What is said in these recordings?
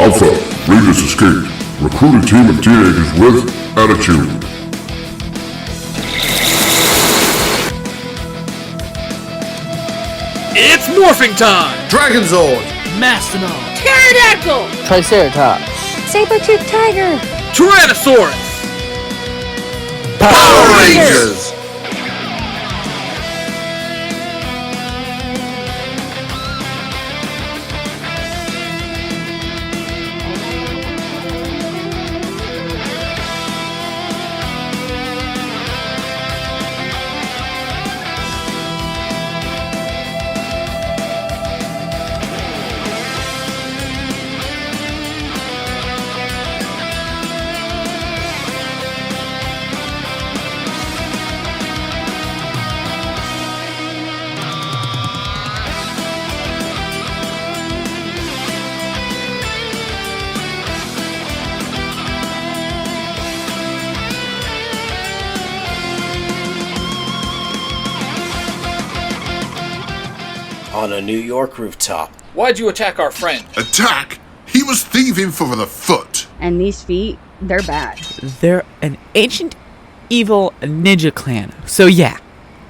Alpha, Rangers escaped. Recruit a team of teenagers with attitude. It's morphing time! Dragonzord! Mastodon! Pterodactyl! Triceratops! Saber-toothed tiger! Tyrannosaurus! Power Rangers! On a New York rooftop. Why'd you attack our friend? Attack? He was thieving for the foot. And these feet, they're bad. They're an ancient, evil ninja clan. So yeah,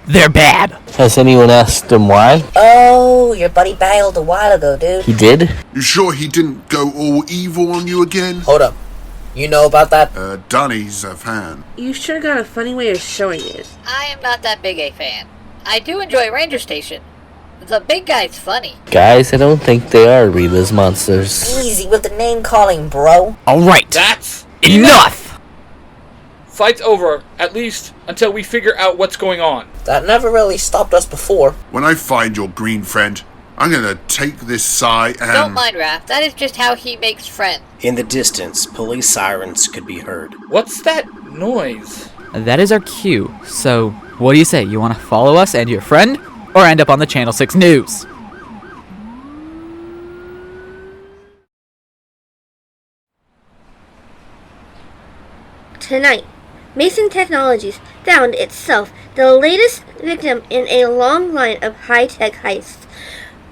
they're bad. Has anyone asked him why? Oh, your buddy bailed a while ago, dude. He did? You sure he didn't go all evil on you again? Hold up. You know about that? Donnie's a fan. You sure got a funny way of showing it. I am not that big a fan. I do enjoy Ranger Station. The big guy's funny. Guys, I don't think they are Reba's monsters. Easy with the name calling, bro. Alright, That's enough! Fight's over, at least until we figure out what's going on. That never really stopped us before. When I find your green friend, I'm gonna take this sigh and... Don't mind Raph, that is just how he makes friends. In the distance, police sirens could be heard. What's that noise? That is our cue. So, what do you say? You want to follow us and your friend? Or end up on the Channel 6 News? Tonight, Mason Technologies found itself the latest victim in a long line of high-tech heists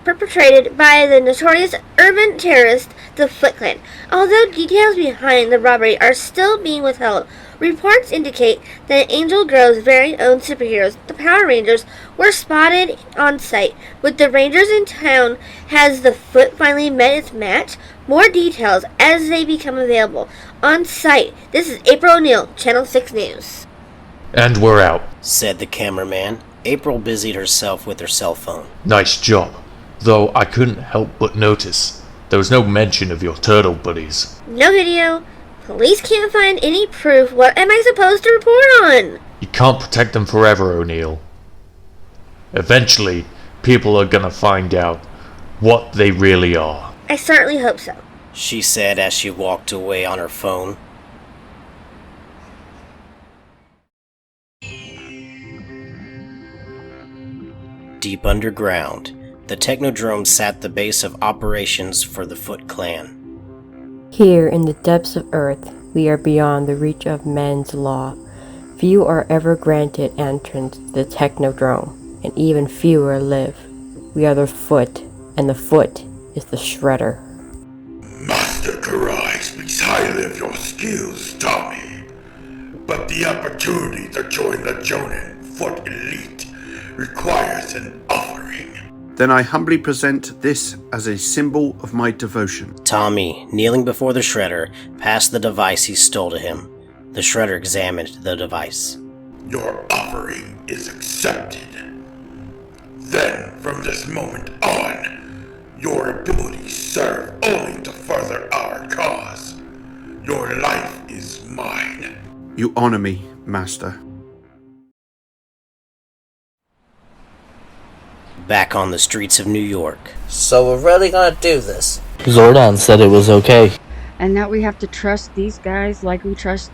perpetrated by the notorious urban terrorist, the Foot Clan. Although details behind the robbery are still being withheld, reports indicate that Angel Grove's very own superheroes, the Power Rangers, were spotted on site. With the Rangers in town, has the Foot finally met its match? More details as they become available. On site, this is April O'Neil, Channel 6 News. And we're out, said the cameraman. April busied herself with her cell phone. Nice job. Though I couldn't help but notice there was no mention of your turtle buddies. No video. Police can't find any proof. What am I supposed to report on? You can't protect them forever, O'Neil. Eventually, people are gonna find out what they really are. I certainly hope so. She said as she walked away on her phone. Deep underground, the Technodrome sat the base of operations for the Foot Clan. Here in the depths of Earth, we are beyond the reach of men's law. Few are ever granted entrance to the Technodrome, and even fewer live. We are the Foot, and the Foot is the Shredder. Master Karai speaks highly of your skills, Tommy. But the opportunity to join the Jonin Foot Elite requires an offering. Then I humbly present this as a symbol of my devotion. Tommy, kneeling before the Shredder, passed the device he stole to him. The Shredder examined the device. Your offering is accepted. Then, from this moment on, your abilities serve only to further our cause. Your life is mine. You honor me, Master. Back on the streets of New York. So we're really gonna do this? Zordon said it was okay. And that we have to trust these guys like we trust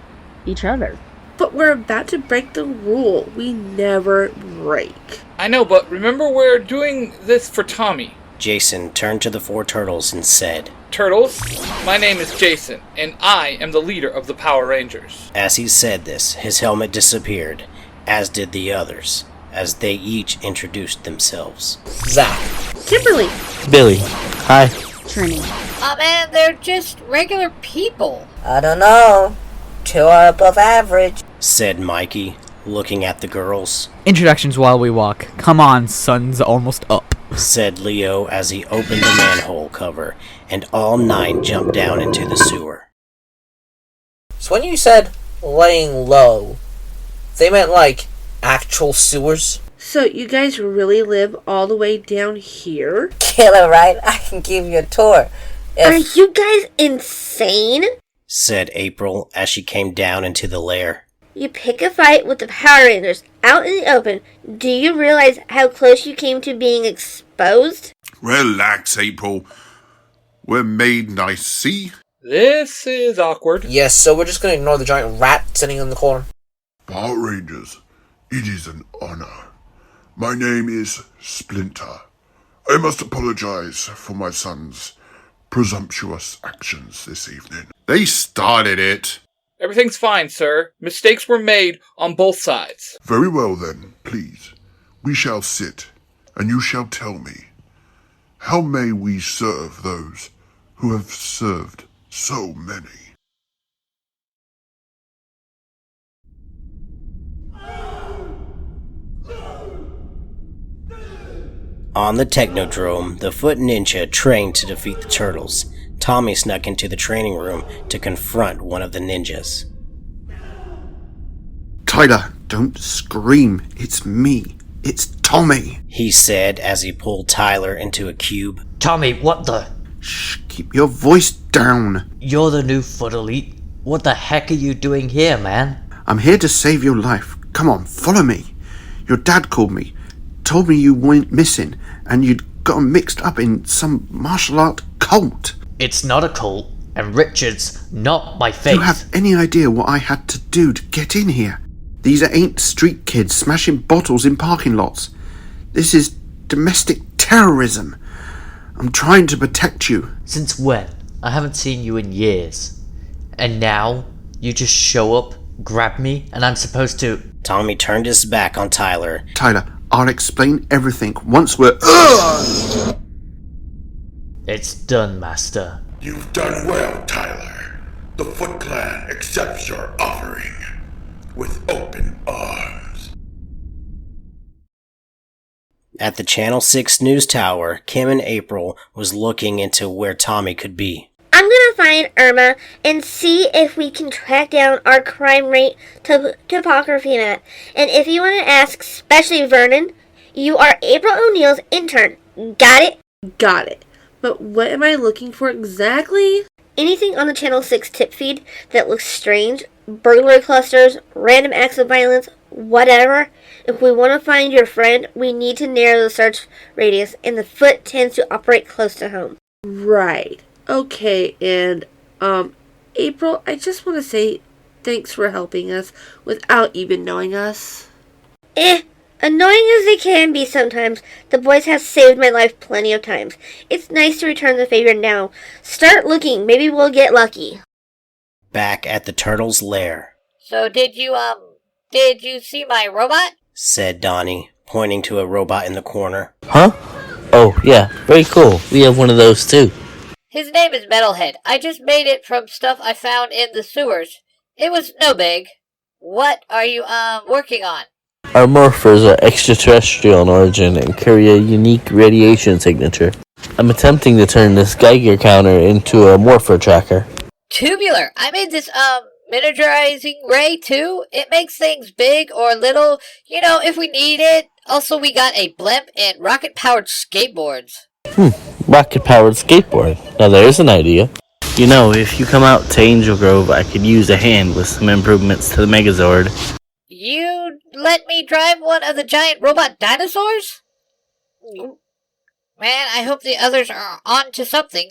each other. But we're about to break the rule we never break. I know, but remember we're doing this for Tommy. Jason turned to the four turtles and said, Turtles, my name is Jason, and I am the leader of the Power Rangers. As he said this, his helmet disappeared, as did the others, as they each introduced themselves. Zach. Kimberly. Billy. Hi. training? Man, they're just regular people. I don't know. 2 are above average, said Mikey, looking at the girls. Introductions while we walk. Come on, sun's almost up, said Leo as he opened the manhole cover, and all 9 jumped down into the sewer. So when you said laying low, they meant like actual sewers? So you guys really live all the way down here? Killer, right? I can give you a tour. Are you guys insane? said April as she came down into the lair. You pick a fight with the Power Rangers out in the open. Do you realize how close you came to being exposed? Relax, April. We're made nice, see? This is awkward. Yes, so we're just gonna ignore the giant rat sitting in the corner. Power Rangers, it is an honor. My name is Splinter. I must apologize for my son's presumptuous actions this evening. They started it. Everything's fine, sir. Mistakes were made on both sides. Very well then, please. We shall sit, and you shall tell me, how may we serve those who have served so many? On the Technodrome, the Foot Ninja trained to defeat the Turtles. Tommy snuck into the training room to confront one of the ninjas. Tyler, don't scream. It's me. It's Tommy. He said as he pulled Tyler into a cube. Tommy, what the? Shh, keep your voice down. You're the new Foot Elite. What the heck are you doing here, man? I'm here to save your life. Come on, follow me. Your dad called me. Told me you went missing and you'd gotten mixed up in some martial art cult. It's not a cult, and Richard's not my faith. Do you have any idea what I had to do to get in here? These ain't street kids smashing bottles in parking lots. This is domestic terrorism. I'm trying to protect you. Since when? I haven't seen you in years. And now, you just show up, grab me, and I'm supposed to... Tommy turned his back on Tyler. Tyler, I'll explain everything once we're... It's done, Master. You've done well, Tyler. The Foot Clan accepts your offering with open arms. At the Channel 6 news tower, Kim and April was looking into where Tommy could be. I'm gonna find Irma and see if we can track down our crime rate topography map. And if you want to ask, especially Vernon, you are April O'Neil's intern. Got it? Got it. But what am I looking for exactly? Anything on the Channel 6 tip feed that looks strange, burglary clusters, random acts of violence, whatever. If we want to find your friend, we need to narrow the search radius, and the Foot tends to operate close to home. Right. Okay, and, April, I just want to say thanks for helping us without even knowing us. Annoying as they can be sometimes, the boys have saved my life plenty of times. It's nice to return the favor now. Start looking, maybe we'll get lucky. Back at the Turtles' lair. So did you see my robot? Said Donnie, pointing to a robot in the corner. Huh? Oh, yeah, very cool. We have one of those too. His name is Metalhead. I just made it from stuff I found in the sewers. It was no big. What are you, working on? Our morphers are extraterrestrial in origin and carry a unique radiation signature. I'm attempting to turn this Geiger counter into a morpher tracker. Tubular. I made this, miniaturizing ray, too. It makes things big or little, if we need it. Also, we got a blimp and rocket-powered skateboards. Rocket-powered skateboard. Now there's an idea. You know, if you come out to Angel Grove, I could use a hand with some improvements to the Megazord. You let me drive one of the giant robot dinosaurs? Man, I hope the others are on to something.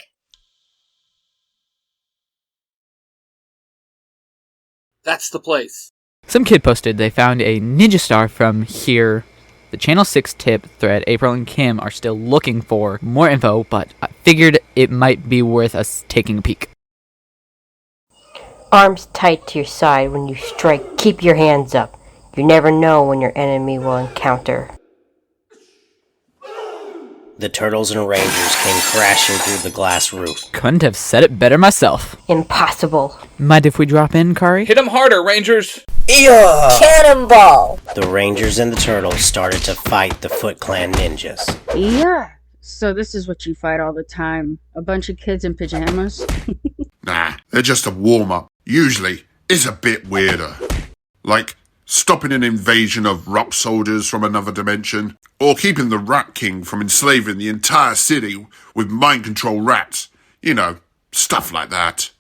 That's the place. Some kid posted they found a ninja star from here. The Channel 6 tip thread April and Kim are still looking for more info, but I figured it might be worth us taking a peek. Arms tight to your side when you strike. Keep your hands up. You never know when your enemy will encounter. The turtles and rangers came crashing through the glass roof. Couldn't have said it better myself. Impossible. Mind if we drop in, Kari? Hit 'em harder, Rangers! Yeah! Cannonball! The rangers and the turtles started to fight the Foot Clan ninjas. Yeah. So this is what you fight all the time. A bunch of kids in pajamas? Nah, they're just a warm-up. Usually, it's a bit weirder. Like stopping an invasion of Rup soldiers from another dimension, or keeping the Rat King from enslaving the entire city with mind control rats. You know, stuff like that.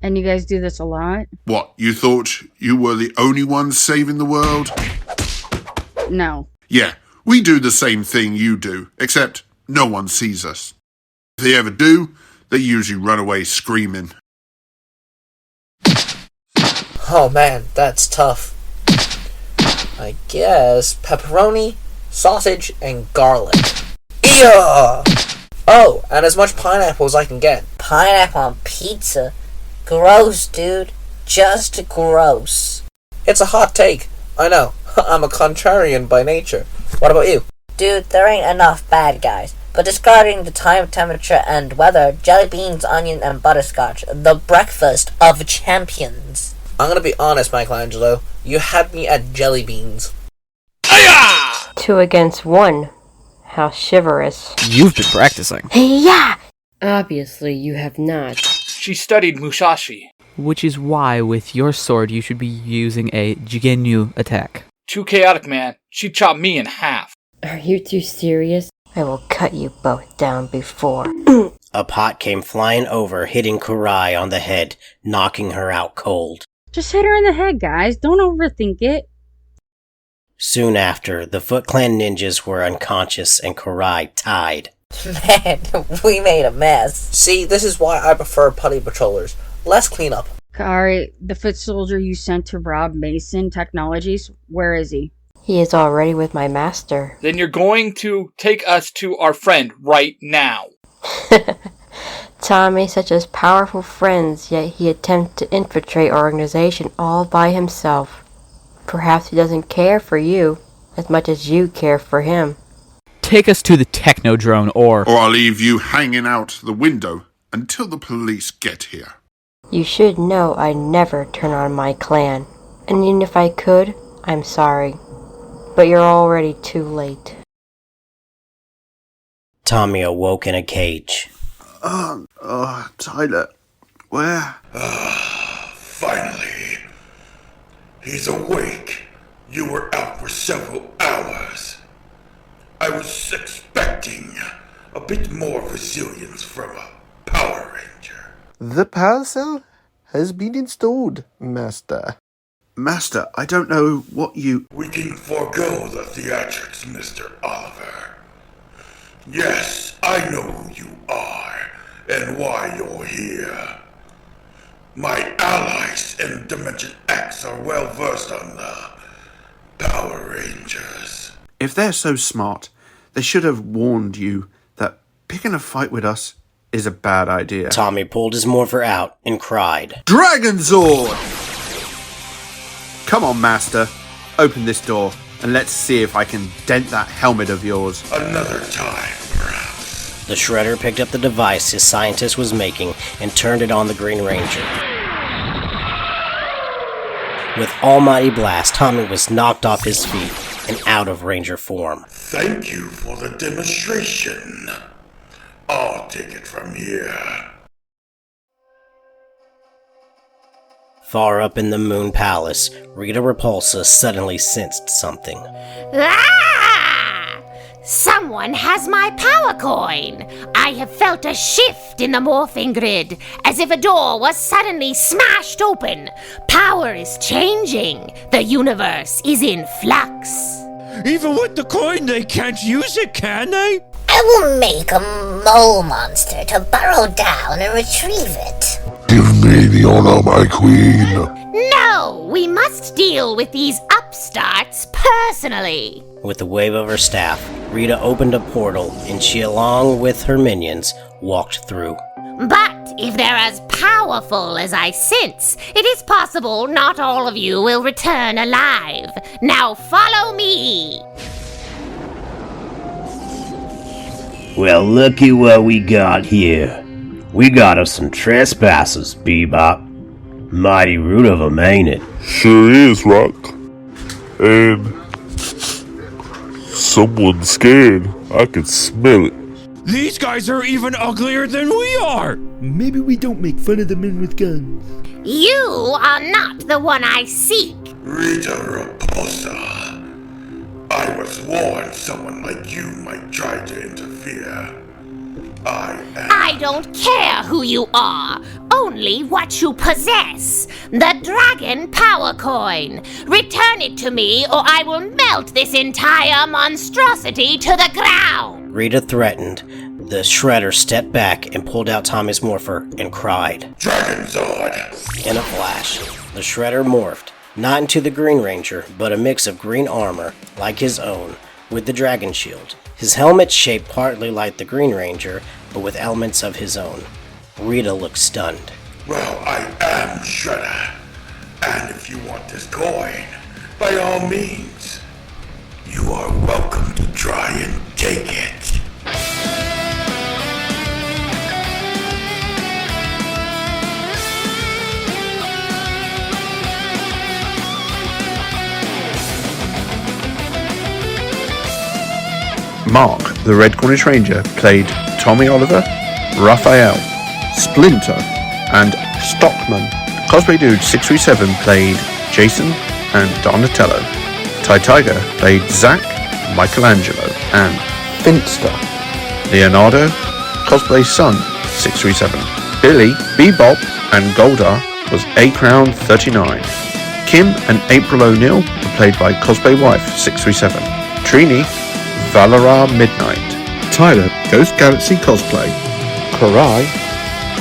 And you guys do this a lot? What, you thought you were the only ones saving the world? No. Yeah, we do the same thing you do, except no one sees us. If they ever do, they usually run away screaming. Oh man, that's tough. I guess pepperoni, sausage, and garlic. Yeah! Oh, and as much pineapple as I can get. Pineapple on pizza? Gross, dude. Just gross. It's a hot take. I know. I'm a contrarian by nature. What about you? Dude, there ain't enough bad guys. But discarding the time, temperature, and weather, jelly beans, onion, and butterscotch, the breakfast of champions. I'm gonna be honest, Michelangelo. You had me at jelly beans. 2 against 1. How chivalrous. You've been practicing. Yeah! Obviously, you have not. She studied Musashi. Which is why, with your sword, you should be using a Jigenyu attack. Too chaotic, man. She chopped me in half. Are you too serious? I will cut you both down before. A pot came flying over, hitting Kurai on the head, knocking her out cold. Just hit her in the head, guys. Don't overthink it. Soon after, the Foot Clan ninjas were unconscious and Kurai tied. Man, we made a mess. See, this is why I prefer putty patrollers. Less cleanup. Kari, the foot soldier you sent to rob Mason Technologies, where is he? He is already with my master. Then you're going to take us to our friend right now. Tommy, such as powerful friends, yet he attempts to infiltrate our organization all by himself. Perhaps he doesn't care for you as much as you care for him. Take us to the Technodrome, or I'll leave you hanging out the window until the police get here. You should know I never turn on my clan. And even if I could, I'm sorry. But you're already too late. Tommy awoke in a cage. Tyler, where? Finally. He's awake. You were out for several hours. I was expecting a bit more resilience from a Power Ranger. The parcel has been installed, Master. Master, I don't know what you... We can forego the theatrics, Mr. Oliver. Yes, I know who you are and why you're here. My allies in Dimension X are well versed on the Power Rangers. If they're so smart, they should have warned you that picking a fight with us is a bad idea. Tommy pulled his morpher out and cried. Dragon Zord! Come on, Master. Open this door, and let's see if I can dent that helmet of yours. Another time, perhaps. The Shredder picked up the device his scientist was making and turned it on the Green Ranger. With almighty blast, Tommy was knocked off his feet and out of Ranger form. Thank you for the demonstration. I'll take it from here. Far up in the Moon Palace, Rita Repulsa suddenly sensed something. Ah! Someone has my power coin! I have felt a shift in the morphing grid, as if a door was suddenly smashed open. Power is changing. The universe is in flux. Even with the coin, they can't use it, can they? I will make a mole monster to burrow down and retrieve it. Give me the honor, my queen. No! We must deal with these upstarts personally. With a wave of her staff, Rita opened a portal and she, along with her minions, walked through. But if they're as powerful as I sense, it is possible not all of you will return alive. Now follow me! Well, looky what we got here. We got us some trespassers, Bebop. Mighty rude of 'em, ain't it? Sure is, Rock. And someone's scared. I can smell it. These guys are even uglier than we are! Maybe we don't make fun of the men with guns. You are not the one I seek. Rita Raposa. I was warned someone like you might try to interfere. I don't care who you are, only what you possess. The Dragon Power Coin. Return it to me or I will melt this entire monstrosity to the ground. Rita threatened. The Shredder stepped back and pulled out Tommy's morpher and cried, Dragon Zord! In a flash, the Shredder morphed, not into the Green Ranger, but a mix of green armor, like his own, with the Dragon Shield. His helmet shaped partly like the Green Ranger, but with elements of his own. Rita looked stunned. Well, I am Shredder. And if you want this coin, by all means, you are welcome to try and take it. Mark, the Red Cornish Ranger, played Tommy Oliver, Raphael, Splinter, and Stockman. Cosplay Dude 637 played Jason and Donatello. Ty Tiger played Zack, Michelangelo, and Finster. Leonardo, Cosplay Sun 637. Billy, Bebop, and Goldar was A-Crown 39. Kim and April O'Neil were played by Cosplay Wife 637. Trini, Valara Midnight. Tyler, Ghost Galaxy Cosplay. Karai,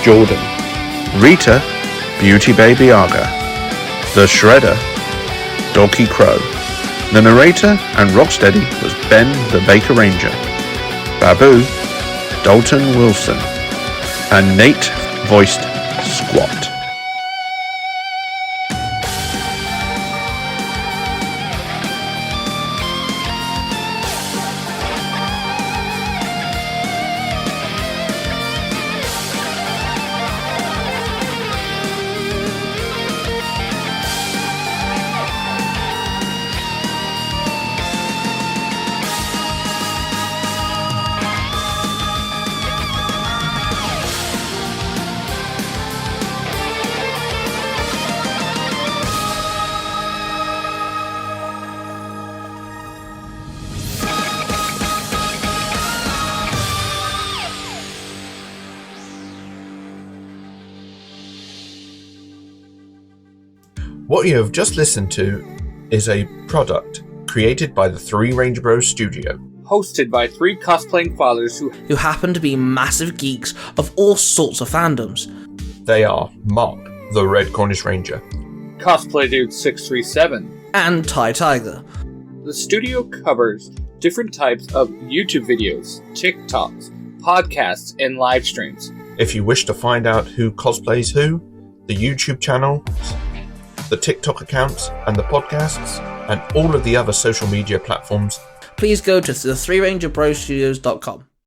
Jordan. Rita, Beauty Baby Aga. The Shredder, Donkey Crow. The narrator and Rocksteady was Ben the Baker Ranger. Babu, Dalton Wilson. And Nate voiced Squat. What you have just listened to is a product created by the Three Ranger Bros Studio. Hosted by three cosplaying fathers who happen to be massive geeks of all sorts of fandoms. They are Mark, the Red Cornish Ranger. Cosplay Dude 637. And Ty Tiger. The studio covers different types of YouTube videos, TikToks, podcasts, and live streams. If you wish to find out who cosplays who, the YouTube channel, the TikTok accounts, and the podcasts, and all of the other social media platforms, please go to the 3rangerbrostudios.com.